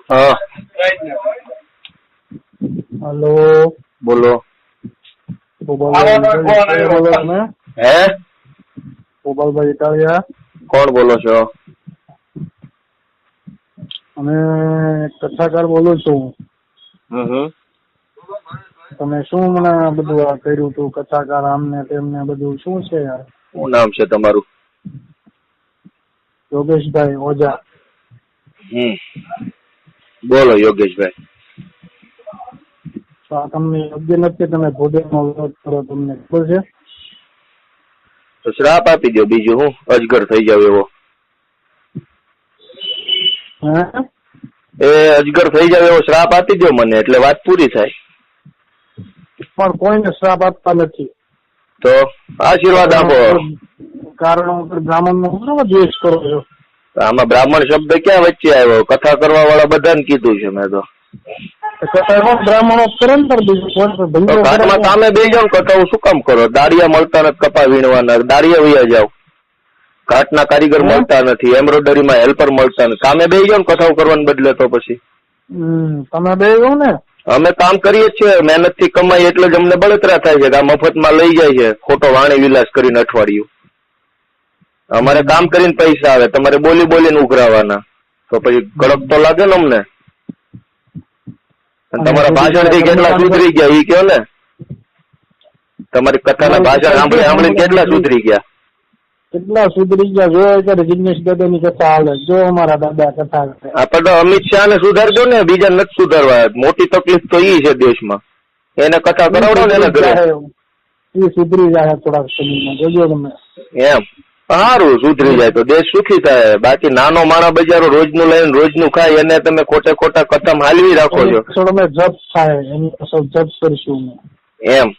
હા हेलो બોલો. હે ગોપાલભાઈ ઇટાલિયા કોણ બોલો છો? અમે કથાકાર બોલું છું. તમે શું મને બધું આ કર્યું હતું કથાકાર આમને તેમને બધું શું છે યાર? શું નામ છે તમારું? યોગેશભાઈ ઓઝા. બોલો યોગેશભાઈ. તો આ તમને યોગ્ય નથી, તમે ભોજનનો વિરોધ કરો, તમને ખબર છે? તો શ્રાપ આપી દો, બીજું હું અજગર થઈ જાવ એવો. હે એ અજગર થઈ જાવ એવો શ્રાપ આપી દો મને, એટલે વાત પૂરી થાય. પણ કોઈને શ્રાપ આપતા નથી. તો આશીર્વાદ આપો. કારણ વગર બ્રાહ્મણનો શું દ્વેષ કરો છો? આમાં બ્રાહ્મણ શબ્દ ક્યાં વચ્ચે આવ્યો? કથા કરવા વાળા બધાને કીધું છે મેં તો. બ્રાહ્મણો કરે ને બીજું ઘાટમાં સામે બે જાવ કથાઓ શું કામ કરો? દાળિયા મળતા નથી કપા વીણવાના, દાળિયા વૈયા જાવ. ઘાટના કારીગર મળતા નથી, એમ્બ્રોઇડરીમાં હેલ્પર મળતા નથી, કામે બે જાવ કથાઓ કરવાને બદલે. તો પછી તમે બે જાવ ને. અમે કામ કરીએ છીએ, મહેનત થી કમાઈ, એટલે જ અમને બળતરા થાય છે કે આ મફતમાં લઈ જાય છે ખોટો વાણી વિલાસ કરીને અઠવાડિયું. અમારે કામ કરીને પૈસા આવે, તમારે બોલી બોલીને ઉઘરાવાના. તો પછી કડક તો લાગે ને અમને. તમારા ભાષણ થી કેટલા સુધરી ગયા ઈ કયો ને. તમારી કથાના ભાષણ સાંભળીને કેટલા સુધરી ગયા? કેટલા સુધરી ગયા જો અત્યારે જિગ્નેશ દાદા ની કથા હાલે, જો અમારા દાદા કથા કરે. આપણે અમિત શાહ ને સુધારજો ને, બીજા નથી સુધારવા. મોટી તકલીફ તો ઈ છે દેશમાં. એને કથા કરાવડો ને એને ઘરે. એ સુધરી જાય થોડાક સમયમાં, જોજો તમે. એમ સારું, સુધરી જાય તો દેશ સુખી થાય. બાકી નાનો માણા બજારો રોજનું લઈને રોજનું ખાય, એને તમે ખોટે ખોટા કથમ હાલવી રાખો છો. તમે જપ થાય એની અસર જપ કરીશું એમ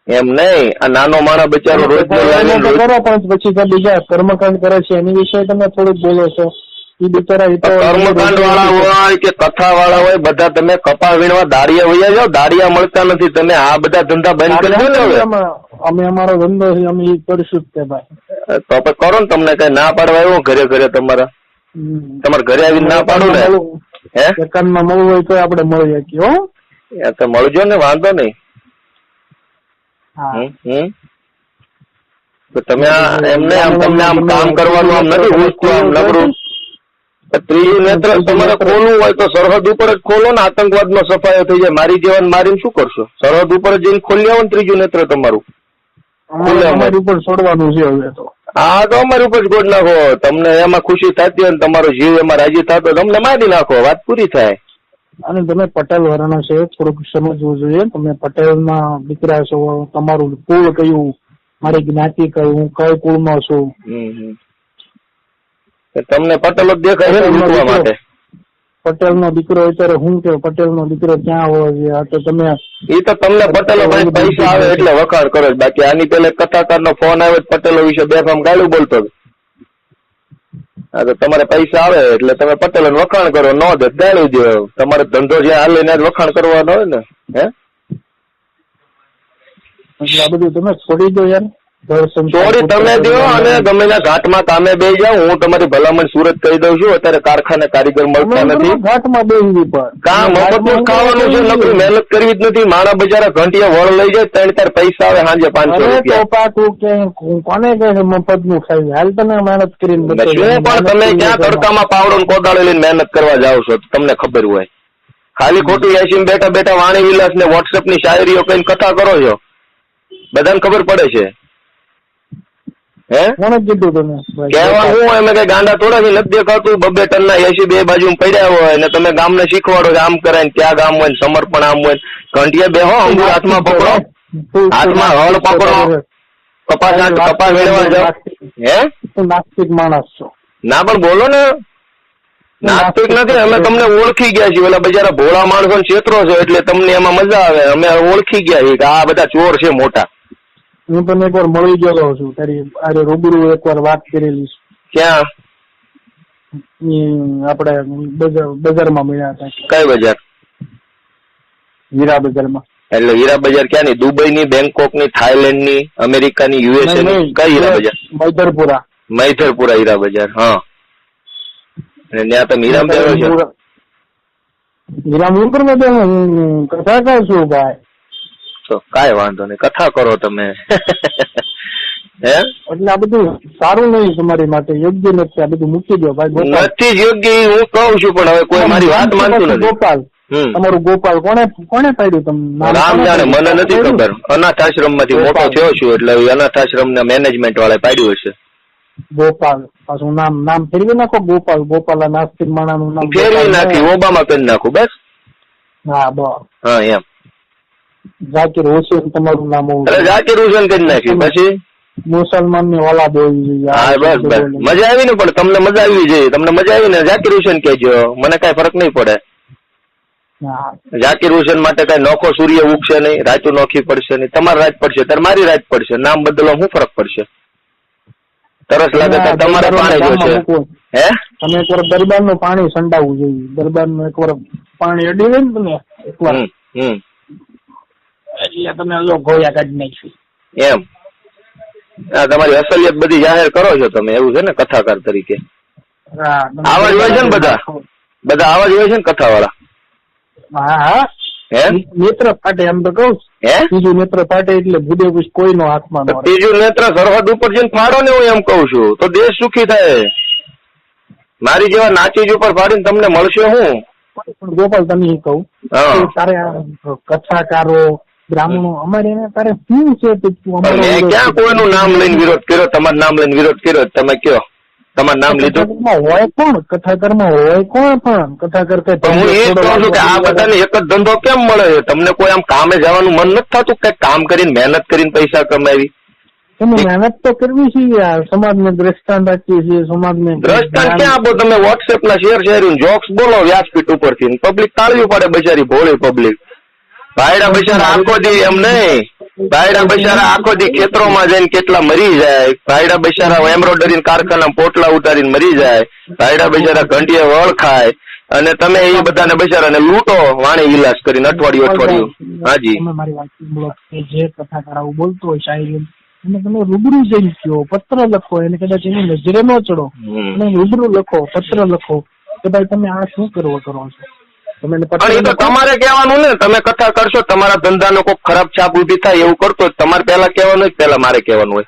એમ નહીં. આ નાનો માણા બચારો રોજનું લઈને કરો, પણ પછી બીજા કર્મકાંડ કરે છે એની વિશે તમે થોડુંક બોલો છો. એ બિચારા કર્મકાંડ વાળા હોય કે કથા વાળા હોય, બધા તમે કપા વીણવા દાળિયા વૈયા જાઓ. દાળિયા મળતા નથી, તમે આ બધા ધંધા બંધ કરી દો ને હવે. અમે અમારો ધંધો છે, અમે એ કરીશું જ તે ભાઈ. તો આપણે કરો ને, તમને કઈ ના પાડવા આવ્યો ઘરે ઘરે તમારા ઘરે આવીને ના પાડું ને. હે સેકન્ડમાં મળવું હોય તો આપણે મળી શકીએ. હો તો મળજો ને, વાંધો નહીં. તો તમે એમને આમ તમને આમ કામ કરવાનું આમ નથી પૂછતું, આમ નબળું. ત્રીજું નેત્ર તમારે ખોલવું હોય તો સરહદ ઉપર જ ખોલો ને, આતંકવાદનો સફાયો થઈ જાય. મારી જેવાને મારીને શું કરશો? સરહદ ઉપર જઈને ખોલી આવો ને ત્રીજું નેત્ર તમારું. અમારી ઉપર છોડવાનું છે હવે તો. હા, તો અમારી ઉપર જ ગોળ નાખો. તમને એમાં ખુશી થતી હોય ને તમારો જીવ એમાં રાજી થતો, તમને મારી નાખો, વાત પૂરી થાય. અને તમે પટેલ વર્ણ છે, થોડુંક સમજવું જોઈએ. તમે પટેલના દીકરા છો, તમારું કુળ કયું, મારી જ્ઞાતિ કઈ, હું કઈ કુળમાં છું. તમને પટેલો જ દેખાય છે લૂંટવા માટે. પટેલ નો દીકરો અત્યારે હું કે પટેલ નો દીકરો ક્યાં હોવો જોઈએ? આ તો તમે એ તો તમને પટેલો ભાઈ પૈસા આવે એટલે વખાણ કરો. બાકી આની પેલા કથાકાર નો ફોન આવે પટેલો વિશે બેફામ ગાળું બોલતો. હા, તો તમારે પૈસા આવે એટલે તમે પટેલો વખાણ કરો, ન દે ગાળું દો. તમારે ધંધો જે હાલે ને વખાણ કરવાનો હોય ને. હે એટલે આ બધું તમે છોડી દો યાર. ચોરી તમે દો અને ગમે ના ઘાટમાં કામે બે જાઓ. હું તમારી ભલામણ સુરત કહી દઉં છું. અત્યારે કારખાને કારીગર મળતા નથી. ઘાટમાં બેસવી કામ મફતનું ખાવાનું છે, નકરી મહેનત કરવી જ નથી. માણા બજારા ઘંટિયા વળ લઈ જાય, 3-4 પૈસા આવે, સાંજે 500 રૂપિયા. કોને કહે મફત નું ખાઈ? હાલ તમે મહેનત કરીને શું પણ તમે ક્યાં તડકામાં પાવડો કોદાળે લઈને મહેનત કરવા જાઓ છો? તમને ખબર હોય. ખાલી ખોટું એસી બેઠા બેઠા વાણી વિલાસ ને વોટ્સએપ ની શાયરીઓ કઈ કથા કરો છો, બધાને ખબર પડે છે. હે કોને કીધું તમે? કહેવાનું હું એમ કઈ ગાંડા થોડા નથી દેખાતું. 2 ટનના એસી બે બાજુ પડ્યા હોય ને તમે ગામને શીખવાડો આમ કરાય ને ત્યાં ગામ હોય, સમર્પણ આમ હોય. ઘંટિયા બેહો, અંગૂર હાથમાં પકડો, હાથમાં હળ પકડો, કપાસ વેળવા જાઓ. હે નાસ્તિક માણસ છો? ના પણ બોલો ને. નાસ્તિક નથી, અમે તમને ઓળખી ગયા છીએ. ઓલા બજારા ભોળા માણસો ક્ષેત્રો છો એટલે તમને એમાં મજા આવે. અમે ઓળખી ગયા છીએ કે આ બધા ચોર છે મોટા. હું તને એકવાર મળી ગયેલો છું, તારી અરે રૂબરૂ એકવાર વાત કરેલી છે. ક્યાં? આપડે બજારમાં મળ્યા હતા. કઈ બજાર? હીરા બજારમાં. એટલે હીરા બજાર ક્યાંની? દુબઈ ની, બેંકોક ની, થાઈલેન્ડ ની, અમેરિકા ની, યુએસએ ની? કઈ હીરા બજાર? મૈધરપુરા હીરા બજાર. હા, અને ત્યાં તમે હીરામ બેરો છો? હીરામ ઉપર હું કથાકાર છું ભાઈ. તો કાંઈ વાંધો નહીં, કથા કરો તમે. હે એટલે આ બધું સારું નહીં તમારી માટે, યોગ્ય નથી. આ બધું મૂકી દો ભાઈ. નથી જ યોગ્ય હું કહું છું, પણ હવે કોઈ મારી વાત માનતું નથી. ગોપાલ, તમારું ગોપાલ કોને પાડ્યું તમને? રામ જાણે, મને નથી ખબર. અનાથ આશ્રમ માંથી મોટો થયો છું એટલે અનાથ આશ્રમ ના મેનેજમેન્ટ વાળા પાડ્યું હશે. ગોપાલ પાછું નામ ફેરવી નાખો. ગોપાલ નાસ્તિક માણાનું નામ ફેરવી નાખી, ઓબામા કરી નાખું બસ. હા બસ. હા એમ. ઝાકીર હુસેન તમારું નામ હોવું. ઝાકીર હુસેન કરી નાખ્યું. પછી મુસલમાન ની ઓલાદ હોવી જોઈએ. હા બસ બસ. મજા આવી ને, પણ તમને મજા આવી જોઈએ. તમને મજા આવી ને ઝાકીર હુસેન કહેજો, મને કઈ ફરક નહીં પડે. ઝાકીર હુસેન માટે કઈ નોખો સૂર્ય ઉગશે નહીં, રાતું નોખી પડશે નહીં. તમારી રાત પડશે ત્યારે મારી રાત પડશે. નામ બદલવા શું ફરક પડશે? તરસ લાગે ત્યારે તમારે પાણી જોશે. હે તમે એકવાર દરબાર નું પાણી સંડાવવું જોઈએ. દરબાર નું એકવાર પાણી અડી હોય ને તમે એકવાર, એટલે તમે ગોયા કાઢી નાખ્યું એમ. તમારી અસલિયત બધી જાહેર કરો છો તમે, એવું છે ને કથાકાર તરીકે? આવા જ હોય છે ને બધા આવા જ હોય છે ને કથા વાળા? હા. હે નેત્ર ફાટે એમ તો કહું. હે ત્રીજું નેત્ર ફાટે એટલે ભૂદે કોઈનો હાથમાં ન. ત્રીજું નેત્ર સરહદ ઉપર જઈને ફાડો ને, હું એમ કઉ છું, તો દેશ સુખી થાય. મારી જેવા નાચીજ ઉપર ફાડીને તમને મળશે હું? ગોપાલ તમે કહું તારે કથાકારો બ્રાહ્મણો અમારે તારે શું છે? મેં ક્યાં કોઈનું નામ લઈને વિરોધ કર્યો? તમારું નામ લઈને વિરોધ કર્યો? તમે કયો તમારું નામ લીધું? હોય કોણ કથાકારમાં? હોય કોણ પણ કથાકાર? હું એ જ કહું છું કે આ બધાને એક જ ધંધો કેમ મળે? તમને કોઈ આમ કામે જવાનું મન નથી થતું? કઈ કામ કરીને મહેનત કરીને પૈસા કમાવી? મહેનત તો કરવી છે. સમાજને દ્રષ્ટાંત આપીએ છીએ. સમાજને દ્રષ્ટાંત ક્યાં આપો તમે? વોટ્સએપ ના શેર જોક્સ બોલો વ્યાસપીઠ ઉપરથી, પબ્લિક તાળવી પડે. બિચારી ભોળી પબ્લિક. ભાઈડા બિચારા આખો દી, એમ નહીં, ભાઈડા બિચારા આખો દી ખેતરોમાં જઈને કેટલા મરી જાય. ભાઈડા બિચારા એમ્બ્રોઇડરી કારખાના પોટલા ઉતારીને મરી જાય. ભાઈડા બિચારા ઘંટીએ વળ ખાય, અને તમે એ બધાને બિચારાને લૂંટો વાણી વિલાસ કરીને અઠવાડિયું. હાજી મારી વાત, જે કથાકાર આવું બોલતો હોય શાયરી, અને તમે રૂબરૂ જઈને કહો, પત્ર લખો, એને કદાચ એની નજરે ન ચડો, અને રૂબરૂ લખો, પત્ર લખો કે ભાઈ તમે આ શું કરો છો. એ તો તમારે કહેવાનું ને. તમે કથા કરશો, તમારા ધંધાનો કોઈ ખરાબ છાપ ઉભી થાય એવું કરતો તમારે પેલા કહેવાનું હોય, પેલા મારે કહેવાનું હોય.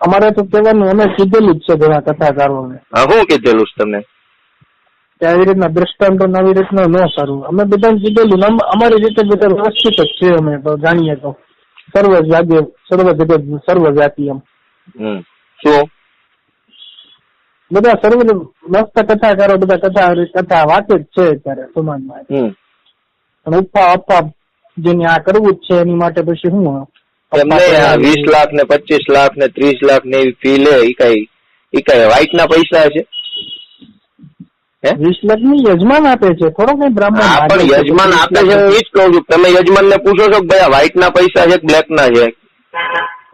અમારે તો કહેવાનું, અમે કીધેલું જ છે ઘણા કથાકારોને. હા શું કીધેલું છે તમે? આવી રીતના દ્રષ્ટાંતો આવી રીતના ન સારું. અમે બધાને કીધેલું, અમારી રીતે બધા વ્યવસ્થિત જ છે. અમે તો જાણીએ તો સર્વ જાતિ એમ. શું બધા સર્વ મસ્ત કથાકારો બધા કથા વાતે જ છે અત્યારે સમાજમાં. પણ ઉપા જેને આ કરવું જ છે એની માટે પછી શું 20 લાખ ને 25 લાખ ને 30 લાખ ને એવી ફી લે, એ કઈ વાઇટ ના પૈસા છે? 20 લાખ ની યજમાન આપે છે, થોડો કઈ બ્રાહ્મણ. પણ યજમાન આપે છે, હું એ જ કહું છું. તમે યજમાન ને પૂછો છો કે ભાઈ વ્હાઈટ ના પૈસા છે બ્લેક ના છે?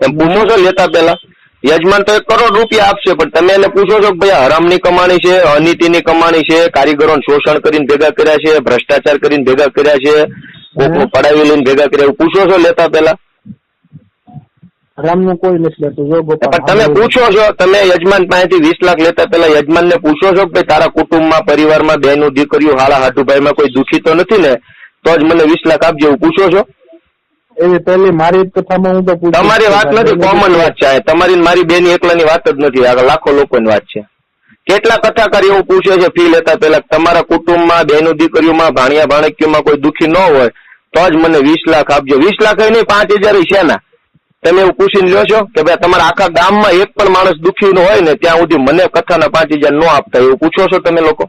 એમ પૂછો છો લેતા પેલા? યજમાન તો 1 કરોડ રૂપિયા આપશે, પણ તમે એને પૂછો છો કે ભાઈ હરામની કમાણી છે, અનીતિની કમાણી છે, કારીગરોને શોષણ કરીને ભેગા કર્યા છે, ભ્રષ્ટાચાર કરીને ભેગા કર્યા છે, કોકનું પડાવી લઈને ભેગા કર્યા, એવું પૂછો છો લેતા પેલા? હરામનું કોઈ નથી લેતું. પણ તમે પૂછો છો, તમે યજમાન પાસેથી 20 લાખ લેતા પેલા યજમાન ને પૂછો છો કે ભાઈ તારા કુટુંબમાં, પરિવારમાં, બહેનું, દીકરીઓ, હાળા હાટુભાઈમાં કોઈ દુઃખી તો નથી ને? તો જ મને 20 લાખ આપજો, એવું પૂછો છો? એવી પહેલી મારી કથામાં હું તો પૂછું. તમારી વાત નથી, કોમન વાત છે. તમારી મારી બેની એકલાની વાત જ નથી, આગળ લાખો લોકોની વાત છે. કેટલા કથાકાર એવું પૂછે છે ફી લેતા પેલા, તમારા કુટુંબમાં, બહેનું, દીકરીઓમાં, ભાણિયા ભાણકીઓમાં કોઈ દુઃખી ન હોય તો જ મને 20 લાખ આપજો. 20 લાખ નહીં, 5000 છે ના? તમે એવું પૂછીને લ્યો છો કે ભાઈ તમારા આખા ગામમાં એક પણ માણસ દુઃખી ન હોય ને ત્યાં સુધી મને કથાના 5000 ન આપતા, એવું પૂછો છો તમે લોકો?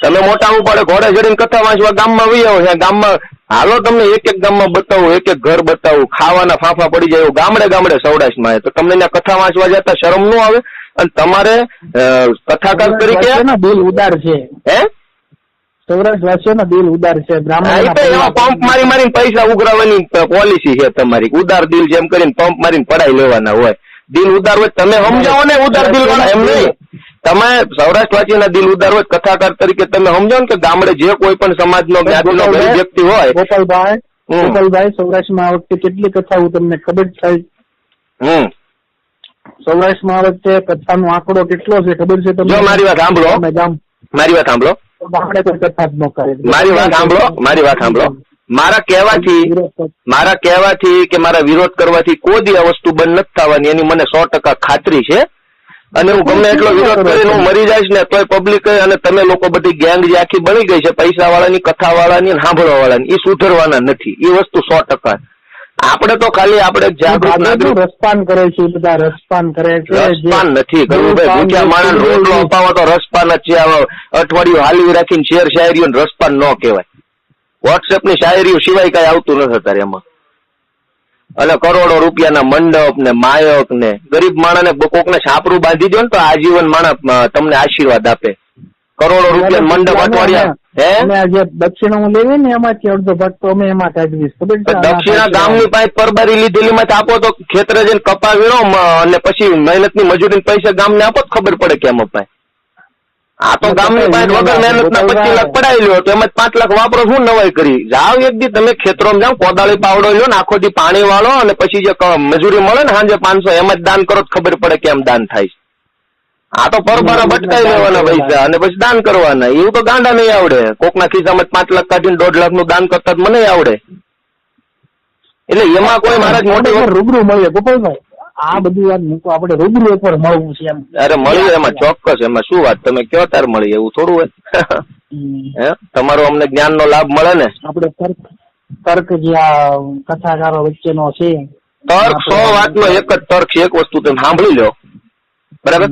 તમે મોટા ઉપાડે ઘોડે ચડીને કથા વાંચવા ગામમાં વહી આવો છે. ગામમાં હાલો તમને એક ગામમાં બતાવું, એક ઘર બતાવું, ખાવાના ફાંફા પડી જાય ગામડે ગામડે સૌરાષ્ટ્રમાં. તો તમને ત્યાં કથા વાંચવા જતા શરમ ન આવે? અને તમારે કથાકાર તરીકે દિલ ઉદાર છે. હે સૌરાષ્ટ્ર વાસીઓના દિલ ઉદાર છે. એમાં પંપ મારીને પૈસા ઉઘરાવવાની પોલિસી છે તમારી. ઉદાર દિલ જેમ કરીને પંપ મારીને પડાઈ લેવાના હોય. દિલ ઉદાર હોય તમે સમજાવો ને, ઉદાર દિલ વાળા. એમ નહીં, તમે સૌરાષ્ટ્રવાસીના દિલ ઉદાર હોય કથાકાર તરીકે તમે સમજો ને કે ગામડે જે કોઈ પણ સમાજનો જ્ઞાતિનો ગરીબ વ્યક્તિ હોય. ગોપાલભાઈ સૌરાષ્ટ્રમાં આ વખતે કેટલી કથાઓ તમને ખબર થાય? સૌરાષ્ટ્રમાં આ વખતે કથાનો આંકડો કેટલો છે ખબર છે તમને? જો મારી વાત સાંભળો, મારી વાત સાંભળો, આપણે કોઈ કથા જ ન કરે. મારી વાત સાંભળો. મારા કહેવાથી કે મારા વિરોધ કરવાથી કોઈ દી આ વસ્તુ બંધ નથી થવાની, એની મને 100% ખાતરી છે. અને હું ગમે એટલો વિરોધ કરીને હું મરી જઈશ ને તોય પબ્લિક અને તમે લોકો બધી ગેંગ જે આખી બની ગઈ છે પૈસા વાળાની, કથા વાળાની, સાંભળવા વાળાની, એ સુધરવાના નથી. એ વસ્તુ 100%. આપણે તો ખાલી આપણે જાગૃત નાગરિક રસપાન કરે છે, બધા રસપાન કરે છે. રસપાન નથી કરવું ભાઈ, ભૂખ્યા માણસ રોટલો અપાવો તો રસપાન જ છે. અઠવાડિયું હાલવી રાખીને શેર શાયરીઓ રસપાન ન કહેવાય. વોટ્સએપ ની શાયરીઓ સિવાય કઈ આવતું નથી અત્યારે એમાં. અને કરોડો રૂપિયાના મંડપ ને માયક ને ગરીબ માણસને કોકને છાપરું બાંધી દો ને તો આજીવન માણસ તમને આશીર્વાદ આપે. કરોડો રૂપિયા મંડપ અઠવાડિયા જે દક્ષિણા હું લેવી ને એમાંથી અડધો ભાગ તો અમે એમાં કાઢીશ. દક્ષિણા ગામની પાસે પરબારી લીધેલી માંથી આપો તો ખેતરે જઈને કપા વીણો અને પછી મહેનતની મજૂરી પૈસા ગામને આપો તો ખબર પડે કેમ અપાય. આ તો ગામની પાસે વગર મહેનત ના 25 લાખ પડાવી લ્યો તો એમાં 5 લાખ વાપરો શું નવાઈ કરી. જાવ એક દી તમે ખેતરોમાં જાઓ, કોદાળી પાવડો લ્યો ને આખો દી પાણી વાળો અને પછી જે મજૂરી મળે ને સાંજે 500 એમ જ દાન કરો તો ખબર પડે કેમ દાન થાય. આ તો પરબારા ભટકાઈ લેવાના પૈસા અને પછી દાન કરવાના. એવું તો ગાંડા નહીં આવડે. કોકના ખિસ્સામાં 5 લાખ કાઢીને 1.5 લાખ નું દાન કરતા મને આવડે. એટલે એમાં કોઈ મહારાજ મોટી રૂબરૂ મળીએ ગોપાલભાઈ, આ બધી વાત મૂકો, આપણે રૂબરૂ ઉપર મળવું છે એમ. અરે મળીએ એમાં ચોક્કસ, એમાં શું વાત, તમે કયો તાર મળીએ એવું થોડું હોય. હે તમારો અમને જ્ઞાન નો લાભ મળે ને. આપણે તર્ક જે આ કથાકારો વચ્ચેનો છે, તર્ક 100 વાતનો એક જ તર્ક છે. એક વસ્તુ તમે સાંભળી લો, બરાબર.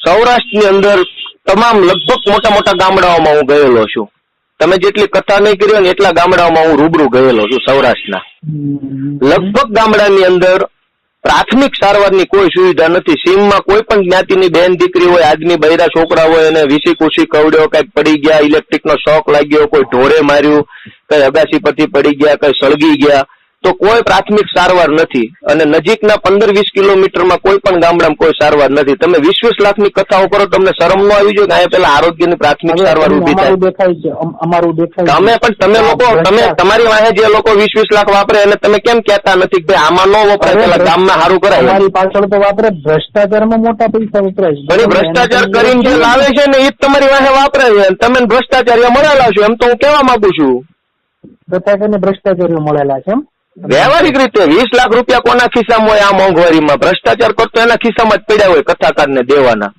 સૌરાષ્ટ્રની અંદર તમામ લગભગ મોટા મોટા ગામડાઓમાં હું ગયેલો છું. તમે જેટલી કથા નહીં કરી ને એટલા ગામડાઓમાં હું રૂબરૂ ગયેલો છું સૌરાષ્ટ્રના. લગભગ ગામડાની અંદર પ્રાથમિક સારવારની કોઈ સુવિધા નથી. સીમમાં કોઈ પણ જ્ઞાતિની બેન દીકરી હોય, આદમી બૈરા છોકરા હોય, એને વીસી કુસી કવડ્યો, કઈક પડી ગયા, ઇલેક્ટ્રિકનો શોક લાગ્યો, કોઈ ઢોરે માર્યું, કઈ અગાસી પરથી પડી ગયા, કઈ સળગી ગયા, તો કોઈ પ્રાથમિક સારવાર નથી. અને નજીકના 15-20 કિલોમીટરમાં કોઈ પણ ગામડામાં કોઈ સારવાર નથી. તમે 20-20 લાખની કથાઓ કરો, તમને શરમ ન આવી જોઈએ કે અહીંયા પેલા આરોગ્યની પ્રાથમિક સારવાર ઉભી થાય. તમે પણ તમે લોકો તમારી વાહે જે લોકો 20-20 લાખ વાપરે એને તમે કેમ કહેતા નથી કે ભાઈ આમાં ન વપરાય, પેલા ગામમાં સારું કરાય. તમારી પાછળ તો વાપરે, ભ્રષ્ટાચારમાં મોટા પૈસા વપરાય છે. ઘણી ભ્રષ્ટાચાર કરીને જે લાવે છે ને એ જ તમારી વાહે વાપરે છે. તમે ભ્રષ્ટાચારીઓ મળેલા છો એમ તો હું કહેવા માંગુ છું. કથા કરીને ભ્રષ્ટાચારીઓ મળેલા છે એમ. વ્યવહારિક રીતે 20 લાખ રૂપિયા કોના ખિસ્સામાં હોય આ મોંઘવારીમાં? ભ્રષ્ટાચાર કરતો એના ખિસ્સામાં જ પડ્યા હોય કથાકારને દેવાના.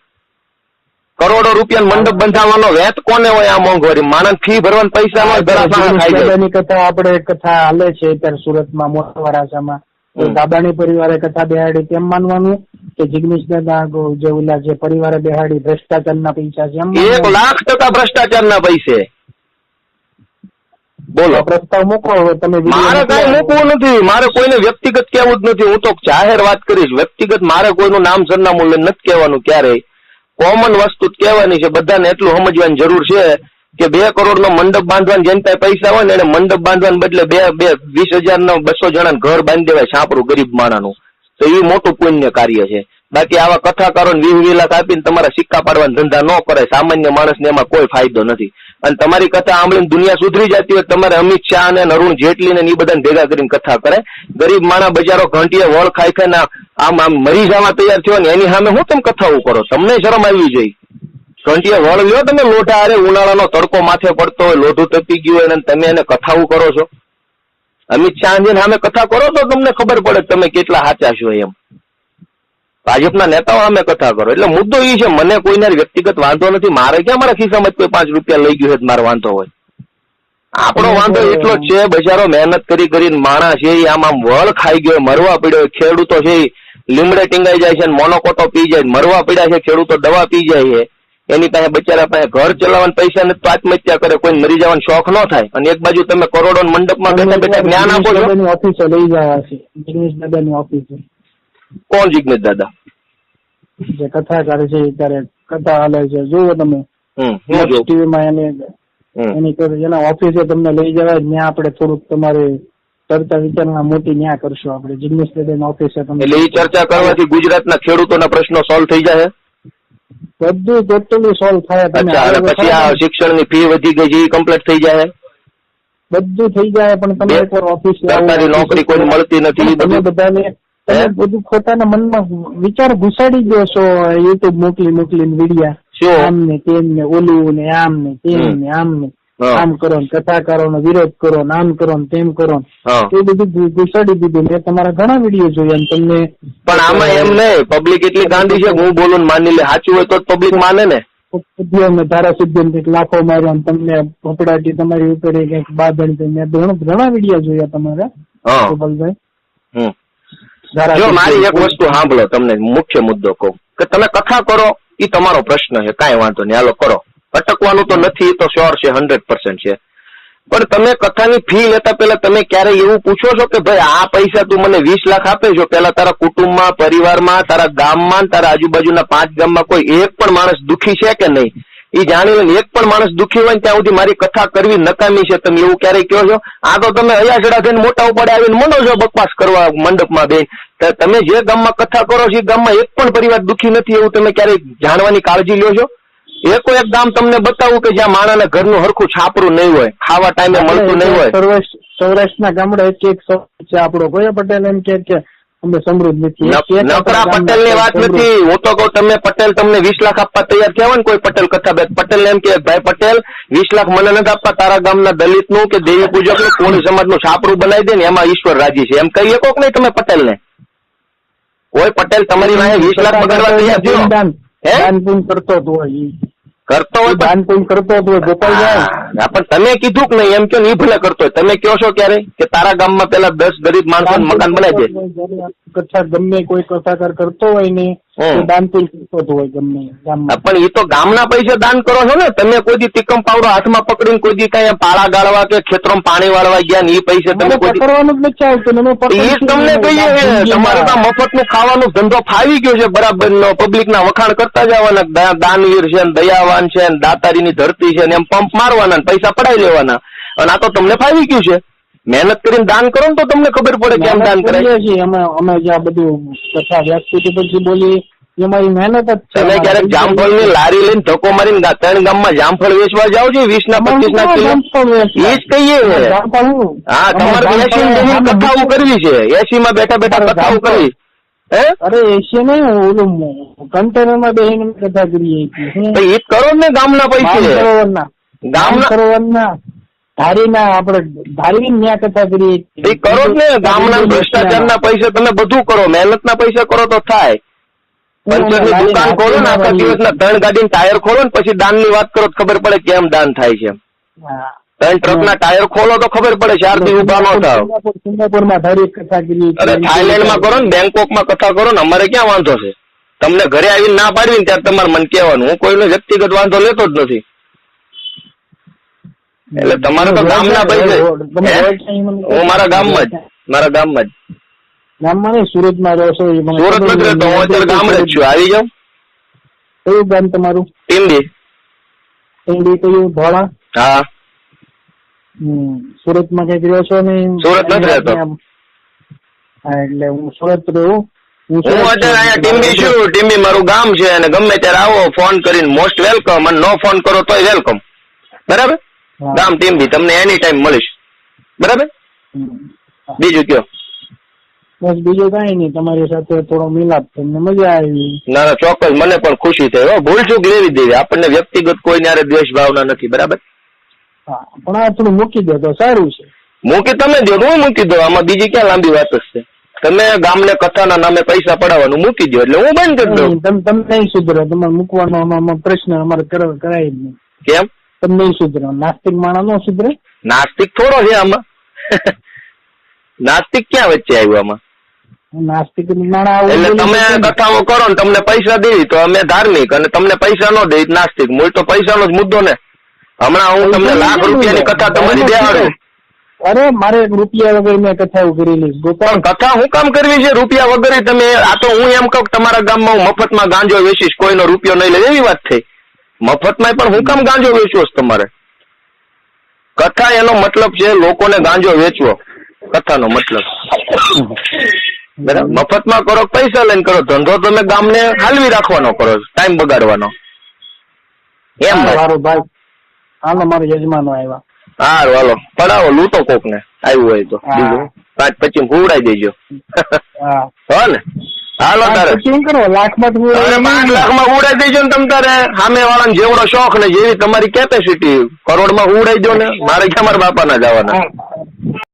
કરોડો રૂપિયા મંડપ બંધાવવાનો વેત કોને હોય આ મોંઘવારી? માણસ ફી ભરવાના પૈસા હોય, દાદાની કથા આપણે કથા હાલે છે અત્યારે સુરતમાં મોટા વરાછામાં. દાદાની પરિવારે કથા બેહાડી તેમ માનવાનું કે જિગ્નેશ દાદા જે ઓલા જે પરિવારે બેહાડી ભ્રષ્ટાચારના પૈસા છે એમ? 1,00,000% ભ્રષ્ટાચારના પૈસે. બોલો, પ્રસ્તાવ મૂકો તમે. મારે કઈ મૂકવું નથી, મારે કોઈને વ્યક્તિગત કહેવું જ નથી. હું તો જાહેર વાત કરીશ. વ્યક્તિગત મારે કોઈનું નામ સરનામું લઈને નથી કહેવાનું ક્યારેય. કોમન વસ્તુ જ કહેવાની છે. બધાને એટલું સમજવાની જરૂર છે કે 2 કરોડનો મંડપ બાંધવાની જેને પાસે પૈસા હોય ને એને મંડપ બાંધવાને બદલે 20,000 200 જણાને ઘર બાંધી દેવાય છાપરું ગરીબ માણાનું. તો એ મોટું પુણ્ય કાર્ય છે. બાકી આવા કથાકારોને 20 લાખ આપીને તમારા સિક્કા પાડવાના ધંધા ન કરાય. સામાન્ય માણસને એમાં કોઈ ફાયદો નથી. અને તમારી કથા સાંભળીને દુનિયા સુધરી જતી હોય તમારે અમિત શાહ અને અરુણ જેટલી ને એ બધાને ભેગા કરીને કથા કરે. ગરીબ માણસ બજારો ઘંટીએ વળ ખાઈ ખાઈને આમ મરી જવા તૈયાર થયો ને એની સામે હું તમે કથાઓ કરો? તમને શરમ આવી જોઈએ. ઘંટીએ વળ લ્યો તમે લોઢા, અરે ઉનાળાનો તડકો માથે પડતો હોય, લોઢું તપી ગયું હોય અને તમે એને કથાઓ કરો છો. અમિત શાહજીને સામે કથા કરો તો તમને ખબર પડે તમે કેટલા સાચા છો એમ. ભાજપના નેતાઓ સામે કથા કરો. એટલે મુદ્દો એ છે, મને કોઈને વ્યક્તિગત વાંધો નથી. મારે ક્યાં મારા ખિસ્સામાં કોઈ 5 રૂપિયા લઈ ગયું છે મારો વાંધો હોય? આપણો વાંધો એટલો જ છે, બજારો મહેનત કરીને માણસ છે આમ વળ ખાઈ ગયો, મરવા પડ્યો. ખેડૂતો છે લીમડે ટીંગાઈ જાય છે, મોનોકોટો પી જાય, મરવા પડ્યા છે. ખેડૂતો દવા પી જાય છે. એની પાસે બચારા પાસે ઘર ચલાવવાના પૈસા નથી તો આત્મહત્યા કરે. કોઈ મરી જવાનો શોખ ન થાય. અને એક બાજુ તમે કરોડો મંડપમાં બેઠા બેઠા જ્ઞાન આપો છો. ઓફિસે લઈ જવા છે જિગ્નેશ દાદાની ઓફિસે. કોણ જિગ્નેશ દાદા? જે કથાકાર છે ત્યારે કથા હાલે છે, જોવો તમે ટીવીમાં એના ઓફિસે તમને લઈ જવાય. ત્યાં આપણે થોડુંક તમારે ચર્ચા વિચારણા મોટી ન્યા કરશું આપણે જિગ્નેશ દાદાની ઓફિસે. એટલે એ ચર્ચા કરવાથી ગુજરાતના ખેડૂતોના પ્રશ્નો સોલ્વ થઈ જાય? બધું ટોટલી સોલ્વ થાય. પછી આ શિક્ષણની ફી વધી ગઈ છે એ કમ્પ્લીટ થઈ જાય? બધું થઈ જાય. પણ તમે એકવાર ઓફિસ સરકારી નોકરી કોઈ મળતી નથી. તમે બધાને તમે બધું ખોટાના મનમાં વિચાર ઘુસાડી દો છો. યુટ્યુબ મોકલીને વિડિયા આમ ને તેમ ને ઓલું ને આમ ને તેમ ને આમ ને આમ કરો ને કથાકારો નો વિરોધ કરો ને આમ કરો ને તેમ કરો એ બધું ઘુસાડી દીધું. મેં તમારા ઘણા વિડીયો જોયા ને તમને. પણ આમાં એમ નહીં, પબ્લિક એટલી ગાંડી છે, હું બોલું ને માની લે, સાચું હોય તો પબ્લિક માને ને. ધારાસભ્ય કંઈક લાખો માર્યા તમને ફફડાટી તમારી ઉપર કંઈક બાંધણી. મેં ઘણા વિડીયો જોયા તમારા ગોપાલભાઈ. જો મારી એક વસ્તુ સાંભળો, તમને મુખ્ય મુદ્દો કહું કે તમે કથા કરો એ તમારો પ્રશ્ન છે, કાંઈ વાંધો નહીં, હાલો કરો. અટકવાનું તો નથી, તો શ્યોર છે, 100% છે. પણ તમે કથાની ફી લેતા પહેલા તમે ક્યારેય એવું પૂછો છો કે ભાઈ આ પૈસા તું મને 20 લાખ આપે છો, પેલા તારા કુટુંબમાં, પરિવારમાં, તારા ગામમાં, તારા આજુબાજુના 5 ગામમાં કોઈ એક પણ માણસ દુઃખી છે કે નહીં? એ જાણી લે, એક પણ માણસ દુઃખી હોય ત્યાં સુધી મારી કથા કરવી નકામી છે. તમે એવું ક્યારેય કહો છો? આ તો તમે અયાસડા થઈને મોટા ઉપાડે આવીને મંડો છો બકવાસ કરવા મંડપમાં બેન. તમે જે ગામમાં કથા કરો છો એ ગામમાં એક પણ પરિવાર દુઃખી નથી, એવું તમે ક્યારેય જાણવાની કાળજી લ્યો છો? એક ગામ તમને બતાવું કે જ્યાં માણસના ઘરનું હરખું છાપરું નહીં હોય, ખાવા ટાઈમે મળતું નહીં હોય. સૌરાષ્ટ્રના ગામડા એક છે આપણો કોઈ પટેલ એમ કે અમે સમૃદ્ધ નથી. નકરા પટેલ ની વાત નથી, હું તો કહું તમે પટેલ તમને 20 લાખ આપવા તૈયાર થયા ને કોઈ પટેલ કથા પટેલ ને એમ કે ભાઈ પટેલ 20 લાખ મને નથી આપવા, તારા ગામના દલિત નું કે દેવી પૂજક નું કોળી સમાજ નું છાપરું બનાવી દે ને એમાં ઈશ્વર રાજી છે, એમ કહીએ કોક નહીં તમે પટેલ ને? કોઈ પટેલ તમારી વાહે 20 લાખ પકડવા તૈયાર થયો? દાન પૂન કરતો હોય દાન પૂન કરતો હોય ગોપાલભાઈ. પણ તમે કીધું કે નહીં એમ કે નહીં ભલે કરતો હોય, તમે કહો છો ક્યારે કે તારા ગામમાં પેલા 10 ગરીબ માણસો મકાન બનાવી દે? કથા ગમે કોઈ કથાકાર કરતો હોય ને દાન પૂન કરતો હોય ગમે ગામમાં. પણ એ તો ગામના પૈસે દાન કરો છો ને તમે. કોઈ દી ટીકમ પાવડો હાથમાં પકડીને કોઈ દી કઈ પાળા ગાળવા કે ખેતરમાં પાણી વાળવા ગયા ને એ પૈસે તમે કોઈ કરવાનું જ નથી આવતું. એ તમને કહીએ તમારે તો મફત નું ખાવાનું ધંધો ફાવી ગયો છે બરાબર નો. પબ્લિક ના વખાણ કરતા જવાના, દાનવીર છે, દયાવાન છે, દાતારીની ધરતી છે ને એમ પંપ મારવાના, પૈસા પડાઈ લેવાના. અને આ તો તમને ફાવી ગયું છે. મહેનત કરીને દાન કરો ને તો તમને ખબર પડે કેમ દાન કરે. અમે જ્યાં બધું કથા વ્યક્તિ પછી બોલી અમારી મહેનત જ છે. તમે ક્યારેક જામફળ ની લારી લઈને ધક્કો મારીને 3 ગામમાં જામફળ વેચવા જાવ છો 20 ના 25 ના કિલો? એ જ કહીએ. હા, તમારે 80 કથાઓ કરવી છે, 80 માં બેઠા બેઠા કથાઓ કરવી. અરે 80 નહીં, ઓલું કન્ટેનર માં બેસીને કથા કરીએ. એ કરો ને ગામના પૈસે, ગામના સરોવરના ધારીના આપણે ધારી ન્યા કથા કરીએ. એ કરો ને ગામના ભ્રષ્ટાચાર ના પૈસે તમે બધું કરો, મહેનત ના પૈસે કરો તો થાય. પંચર ની દુકાન ખોલો ને, આખા દિવસના 3 ગાડીના ટાયર ખોલો ને પછી દાન ની વાત કરો તો ખબર પડે કેમ દાન થાય છે. 3 ટ્રક ના ટાયર ખોલો તો ખબર પડે, 4 દી ઉભા ન થાવ. સિંગાપુરમાં ધારી કથા કરીએ. અરે થાઈલેન્ડ માં કરો ને, બેંકોક માં કથા કરો ને, અમારે ક્યાં વાંધો છે? તમને ઘરે આવીને ના પાડવી ને ત્યારે તમારે મને કહેવાનું. હું કોઈનો વ્યક્તિગત વાંધો લેતો જ નથી. એટલે તમારે તો ગામના પૈસે. હું મારા ગામમાં જ ગામમાં નહીં, સુરતમાં રહો છો? સુરત નથી રહેતો, હું અત્યારે ગામડે જ છું. આવી જાઉં. કયું ગામ તમારું? ટીંબી. કયું? ધોળા? હા. સુરતમાં કઈક રહ્યો છો ને? સુરત નથી રહેતો. હા, એટલે હું સુરત રહું. હું અત્યારે અહીંયા ટીંબી છું. ટીંબી મારું ગામ છે અને ગમે ત્યારે આવો ફોન કરીને મોસ્ટ વેલકમ, અને નો ફોન કરો તોય વેલકમ. બરાબર? ગામ ટીંબી, તમને એની ટાઈમ મળીશ. બરાબર? બીજું કયો? બસ બીજું કઈ નહીં, તમારી સાથે થોડો મિલાપ થઈને મજા આવી. ના ચોક્કસ, મને પણ ખુશી થઈ. ભૂલ ચૂક લેવી દેવી, આપણને વ્યક્તિગત કોઈ યારે દ્વેષ ભાવના નથી. બરાબર? હા, પણ આ થોડું મૂકી દો તો સારું છે. મૂકી તમે દો, હું મૂકી દો. આમાં બીજી ક્યાં લાંબી વાત જ છે? તમે ગામને કથાના નામે પૈસા પડાવવાનું મૂકી દો એટલે હું બંધ કરી દઉં. તમે નહીં સુધરો, તમારે મૂકવાનો પ્રશ્ન અમારે કરાય જ નહીં. કેમ? તમે નહીં સુધરો. નાસ્તિક માણસ નો સુધરે? નાસ્તિક થોડો છે આમાં. નાસ્તિક ક્યાં વચ્ચે આવ્યું આમાં? નાસ્તિક માણસ એટલે તમે કથાઓ કરો ને તમને પૈસા દેવી તો અમે ધાર્મિક, અને તમને પૈસા ન દે નાસ્તિક. મૂળ તો પૈસાનો જ મુદ્દો ને. હમણાં હું તમને ₹1,00,000 ની કથા તમારી દેવાડું. અરે મારે ₹1 વગર મેં કથાઓ કરેલી. પણ કથા હું કામ કરવી છે રૂપિયા વગર? તમે આ તો હું એમ કહું તમારા ગામમાં હું મફતમાં ગાંજો વેચીશ, કોઈનો રૂપિયો નહીં લે, એવી વાત થઈ. મફતમાં પણ હું કામ ગાંજો વેચવો છે તમારે? કથા એનો મતલબ છે લોકોને ગાંજો વેચવો, કથાનો મતલબ. બરાબર? મફતમાં કરો, પૈસા લઈને કરો, ધંધો તમે ગામને હાલવી રાખવાનો કરો, ટાઈમ બગાડવાનો. એમ મારો ભાઈ હાલો, મારા યજમાનો આવ્યા. હારું હાલો પડાવો લૂંટો કોક ને આવ્યું હોય તો હા. બીજું 5-25 હુવડાઈ દેજો હા હો ને હાલો તારે પછી એમ કરો લાખમાં અરે 5 લાખમાં ઉડાઈ દેજો ને તમ તારે સામે વાળાને જેવડો શોખ ને જેવી તમારી કેપેસિટી કરોડમાં ઉડાઈ દો ને મારે ક્યાં મારા બાપા ના જવાના હા